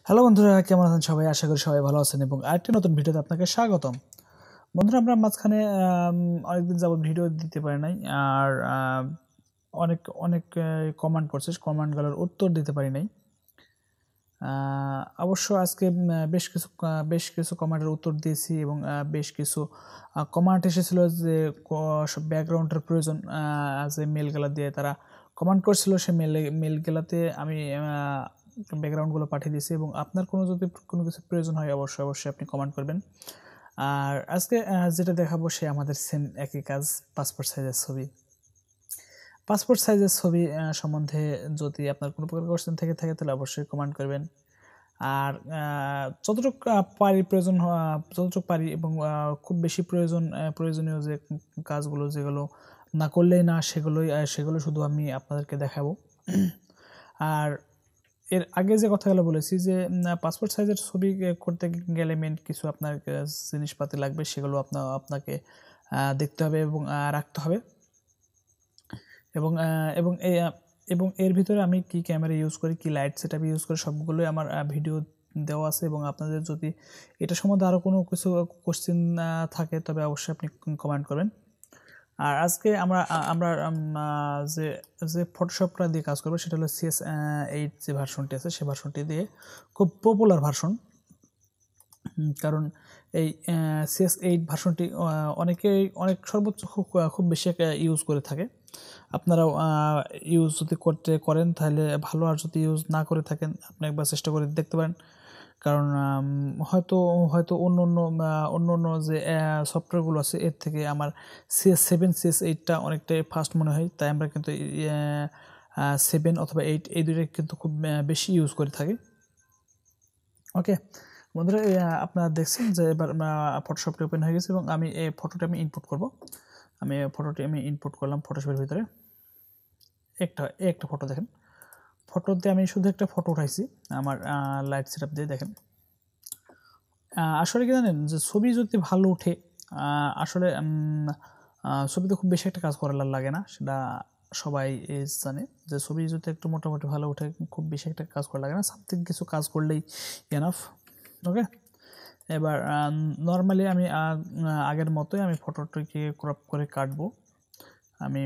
Hello বন্ধুরা, কেমন আছেন সবাই? আশা করি সবাই ভালো আছেন এবং আরেকটি নতুন ভিডিওতে আপনাকে স্বাগতম। বন্ধুরা, আমরা মাঝখানে অনেকদিন যাবত ভিডিও দিতে পারি নাই, আর অনেক অনেক কমেন্ট করছে, কমেন্টগুলোর উত্তর দিতে পারি নাই। অবশ্য আজকে বেশ কিছু কমেন্টের উত্তর দিয়েছি এবং বেশ কিছু কমেন্ট এসেছিল যে সব ব্যাকগ্রাউন্ডের প্রয়োজন, যে মেলগুলা দিয়ে তারা কমেন্ট করছিল, সেই মেলগুলাতে আমি ব্যাকগ্রাউন্ডগুলো পাঠিয়ে দিয়েছি। এবং আপনার যদি কোনো কিছু প্রয়োজন হয় অবশ্যই আপনি কমেন্ট করবেন। আর আজকে যেটা দেখাবো সে আমাদের সেম একই কাজ, পাসপোর্ট সাইজের ছবি। পাসপোর্ট সাইজের ছবি সম্বন্ধে যদি আপনার কোনো প্রকার কোশ্চেন থেকে থাকে তাহলে অবশ্যই কমেন্ট করবেন। আর যতটুকু পারি এবং খুব বেশি প্রয়োজনীয় যে কাজগুলো যেগুলো না করলেই না, সেগুলো শুধু আমি আপনাদেরকে দেখাবো। আর এর আগে যে কথাগুলো বলেছি যে পাসপোর্ট সাইজের ছবি করতে গেলে মেন কিছু আপনার জিনিসপাতি লাগবে, সেগুলো আপনাকে দেখতে হবে এবং রাখতে হবে। এবং এর ভিতরে আমি কি ক্যামেরা ইউজ করি, কি লাইট সেটআপ ইউজ করি, সবগুলোই আমার ভিডিও দেওয়া আছে। এবং আপনাদের যদি এটা সম্বন্ধে আরও কোনো কিছু কোশ্চেন থাকে তবে অবশ্যই আপনি কমেন্ট করবেন। আর আজকে আমরা যে ফটোশপটা দিয়ে কাজ করবো সেটা হলো CS8 যে ভার্সনটি আছে, সেই ভার্সনটি দিয়ে খুব পপুলার ভার্সন। কারণ এই CS8 ভার্সনটি অনেক সর্বোচ্চ খুব বেশি ইউজ করে থাকে। আপনারাও ইউজ যদি করেন তাহলে ভালো, আর যদি ইউজ না করে থাকেন আপনি একবার চেষ্টা করে দেখতে পারেন। কারণ হয়তো অন্য যে সফটওয়্যারগুলো আছে এর থেকে আমার CS7 CS8টা অনেকটাই ফাস্ট মনে হয়। তাই আমরা কিন্তু 7 অথবা 8 এই দুইটা কিন্তু খুব বেশি ইউজ করে থাকি। ওকে বন্ধুরা, আপনারা দেখছেন যে এবার ফটোশপটি ওপেন হয়ে গেছে এবং আমি এই ফটোটি ইনপুট করব। ফটোটি ইনপুট করলাম ফটোশপের ভিতরে। একটা ফটো দেখেন, ফটোতে আমি শুধু একটা ফটো উঠাইছি আমার লাইট সেটআপ দিয়ে। দেখেন, আসলে কি জানেন যে ছবি যদি ভালো উঠে, আসলে ছবিতে খুব বেশি একটা কাজ করার লাগে না, সেটা সবাই জানে যে ছবি যদি একটু মোটামুটি ভালো উঠে খুব বেশি একটা কাজ করা লাগে না, সামথিং কিছু কাজ করলেই এনাফ। ওকে, এবার নর্মালি আমি আগের মতোই আমি ফটোটিকে ক্রপ করে কাটবো। আমি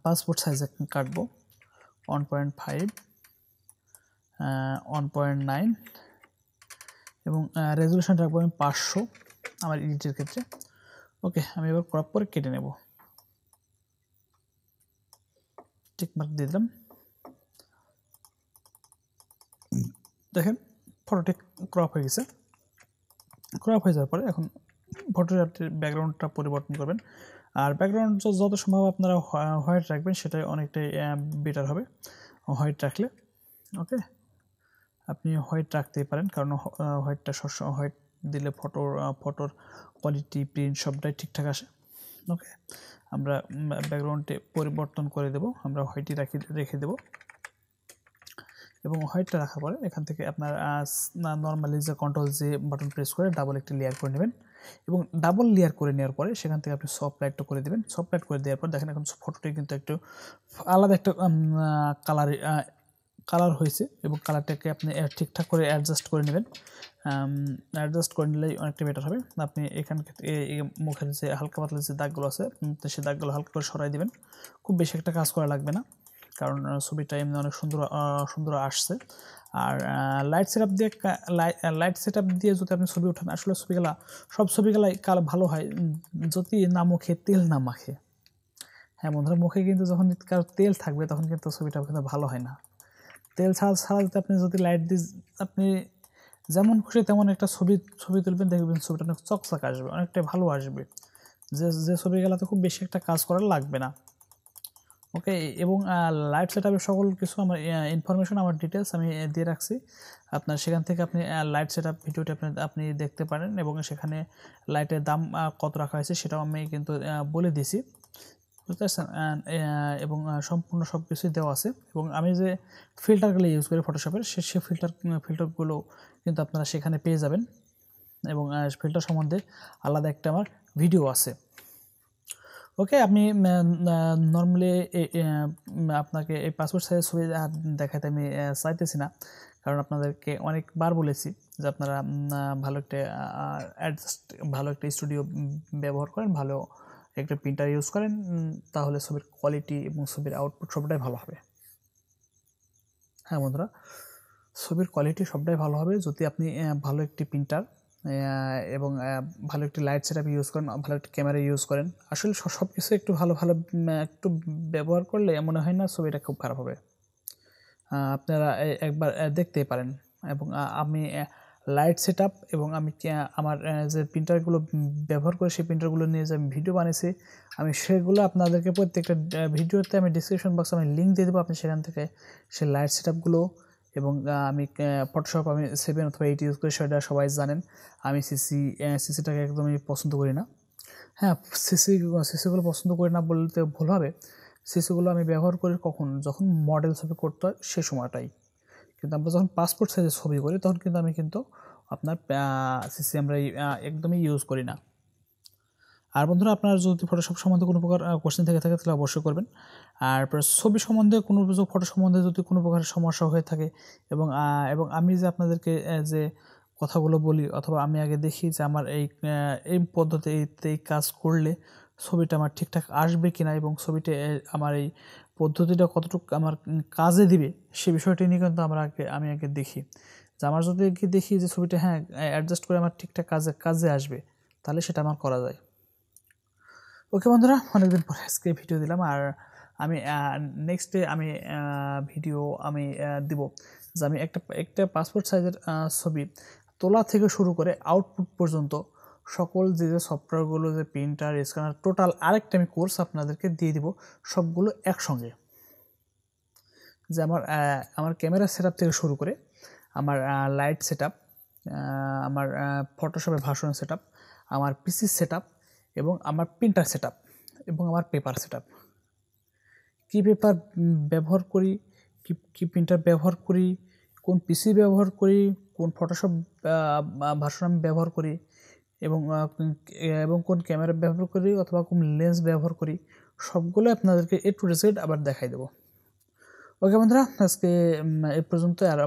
পাসপোর্ট সাইজে কাটবো 1.5 1.9 এবং রেজলিউশন রাখবো আমি 500 আমার এডিটের ক্ষেত্রে। ওকে, আমি এবার ক্রপ করে কেটে নেব। টিক মার্ক দিয়ে দিলাম। দেখেন ফটোটি ক্রপ হয়ে গেছে। ক্রপ হয়ে যাওয়ার পরে এখন ফটোর ব্যাকগ্রাউন্ডটা পরিবর্তন করবেন। আর ব্যাকগ্রাউন্ড যত সম্ভব আপনারা হোয়াইট রাখবেন, সেটাই অনেকটাই বেটার হবে হোয়াইট রাখলে। ওকে, আপনি হোয়াইট রাখতেই পারেন, কারণ হোয়াইটটা সবসময় হোয়াইট দিলে ফটোর কোয়ালিটি, প্রিন্ট সবটাই ঠিকঠাক আসে। ওকে, আমরা ব্যাকগ্রাউন্ডে পরিবর্তন করে দেব, আমরা হোয়াইটই রেখে দেব। এবং হোয়াইটটা রাখার পরে এখান থেকে আপনার নর্মালি যে কন্ট্রোল যে বাটন প্রেস করে ডাবল একটি লেয়ার করে নেবেন। এবং ডাবল লেয়ার করে নেওয়ার পরে সেখান থেকে আপনি সফট লাইটটা করে দেবেন। সফট লাইট করে দেওয়ার পর দেখেন এখন ফটোটি কিন্তু একটু আলাদা একটা কালার হয়েছে এবং কালারটাকে আপনি ঠিকঠাক করে অ্যাডজাস্ট করে নেবেন। অ্যাডজাস্ট করে নিলেই অনেকটা বেটার হবে। আপনি এখানকে মুখের যে হালকা পাতলা যে দাগগুলো আছে সেই দাগগুলো হালকা করে সরাই দেবেন। খুব বেশি একটা কাজ করা লাগবে না, কারণ ছবিটা এমনি অনেক সুন্দর আসছে। আর লাইট সেটআপ দিয়ে যদি আপনি ছবি ওঠান, আসলে সব ছবিগুলাই ভালো হয় যদি না মুখে তেল না মাখে। হ্যাঁ বন্ধুরা, মুখে কিন্তু যখন কারো তেল থাকবে তখন কিন্তু ছবিটা কিন্তু ভালো হয় না। তেল ছাড়া আপনি যদি লাইট দিয়ে আপনি যেমন খুশি তেমন একটা ছবি তুলবেন, দেখবেন ছবিটা অনেক চকচক আসবে, অনেকটাই ভালো আসবে। যে ছবিগুলোতে খুব বেশি একটা কাজ করার লাগবে না। ওকে, এবং লাইট সেটআপের সকল কিছু আমার ইনফরমেশন, আমার ডিটেলস আমি দিয়ে রাখছি। আপনার সেখান থেকে আপনি লাইট সেটআপ ভিডিওটি আপনি দেখতে পারেন এবং সেখানে লাইটের দাম কত রাখা হয়েছে সেটাও আমি কিন্তু বলে দিয়েছি, বুঝতে পারছেন। এবং সম্পূর্ণ সব কিছুই দেওয়া আছে। এবং আমি যে ফিল্টারগুলো ইউজ করি ফটোশপের, সে ফিল্টারগুলো কিন্তু আপনারা সেখানে পেয়ে যাবেন। এবং ফিল্টার সম্বন্ধে আলাদা একটা আমার ভিডিও আছে। ওকে, আমি নর্মালি আপনাকে এই পাসপোর্ট সাইজ ছবি দেখাতে আমি চাইতেছি না, কারণ আপনাদেরকে অনেকবার বলেছি যে আপনারা ভালো একটা ভালো একটা স্টুডিও ব্যবহার করেন, ভালো একটা প্রিন্টার ইউজ করেন, তাহলে ছবির কোয়ালিটি এবং ছবির আউটপুট সবটাই ভালো হবে। হ্যাঁ বন্ধুরা, ছবির কোয়ালিটি সবটাই ভালো হবে যদি আপনি ভালো একটি প্রিন্টার এবং ভালো একটি লাইট সেটআপ ইউজ করেন, ভালো একটি ক্যামেরা ইউজ করেন। আসলে সব কিছু একটু ভালো একটু ব্যবহার করলে মনে হয় না ছবিটা খুব খারাপ হবে। আপনারা একবার দেখতেই পারেন। এবং আমি লাইট সেটআপ এবং আমি আমার যে প্রিন্টারগুলো ব্যবহার করে সেই প্রিন্টারগুলো নিয়ে যে আমি ভিডিও বানিয়েছি, আমি সেগুলো আপনাদেরকে প্রত্যেকটা ভিডিওতে আমি ডিসক্রিপশন বক্সে আমি লিঙ্ক দিয়ে দেবো। আপনি সেখান থেকে সেই লাইট সেটআপগুলো এবং আমি ফটোশপ আমি 7 অথবা 8 ইউজ করি, সেটা সবাই জানেন। আমি সিসিটাকে একদমই পছন্দ করি না। হ্যাঁ, সিসিগুলো পছন্দ করি না বলতে ভুল হবে। সিসিগুলো আমি ব্যবহার করি কখন, যখন মডেল ছবি করতে হয় সে সময়টাই। কিন্তু আমরা যখন পাসপোর্ট সাইজের ছবি করি তখন কিন্তু আমি আপনার সিসি আমরা একদমই ইউজ করি না। আর বন্ধুরা, আপনারা যদি ফটোশপ সম্বন্ধে কোনো প্রকার কোশ্চেন থেকে থাকে তাহলে অবশ্যই করবেন। আর ছবি সম্বন্ধে কোনো ফটো সম্বন্ধে যদি কোনো প্রকার সমস্যা হয়ে থাকে এবং আমি যে আপনাদেরকে যে কথাগুলো বলি অথবা আমি আগে দেখি যে আমার এই পদ্ধতিতে এই কাজ করলে ছবিটা আমার ঠিকঠাক আসবে কিনা এবং ছবিটা আমার এই পদ্ধতিটা কতটুকু আমার কাজে দিবে সে বিষয়টি নিয়ে কিন্তু আমি আগে দেখি যে আমার যদি দেখি যে ছবিটা হ্যাঁ অ্যাডজাস্ট করে আমার ঠিকঠাক কাজে আসবে, তাহলে সেটা আমার করা যায়। ওকে বন্ধুরা, অনেকদিন পরে আজকে ভিডিও দিলাম। আর আমি নেক্সট ডে আমি ভিডিও আমি দিব যে আমি একটা পাসপোর্ট সাইজের ছবি তোলা থেকে শুরু করে আউটপুট পর্যন্ত সকল যে সফটওয়্যারগুলো, যে প্রিন্টার, স্ক্যানার, টোটাল আরেকটা আমি কোর্স আপনাদেরকে দিয়ে দিব সবগুলো একসঙ্গে। যে আমার ক্যামেরা সেটআপ থেকে শুরু করে আমার লাইট সেটআপ, আমার ফটোশপের ভার্সন সেটআপ, আমার পিসি সেটআপ এবং আমার প্রিন্টার সেটআপ এবং আমার পেপার সেটআপ, কী পেপার ব্যবহার করি, কী প্রিন্টার ব্যবহার করি, কোন পিসি ব্যবহার করি, কোন ফটোশপ ভার্সন আমি ব্যবহার করি এবং কোন ক্যামেরা ব্যবহার করি অথবা কোন লেন্স ব্যবহার করি, সবগুলো আপনাদেরকে A to Z আবার দেখাই দেবো। ওকে বন্ধুরা, আজকে এ পর্যন্ত। আর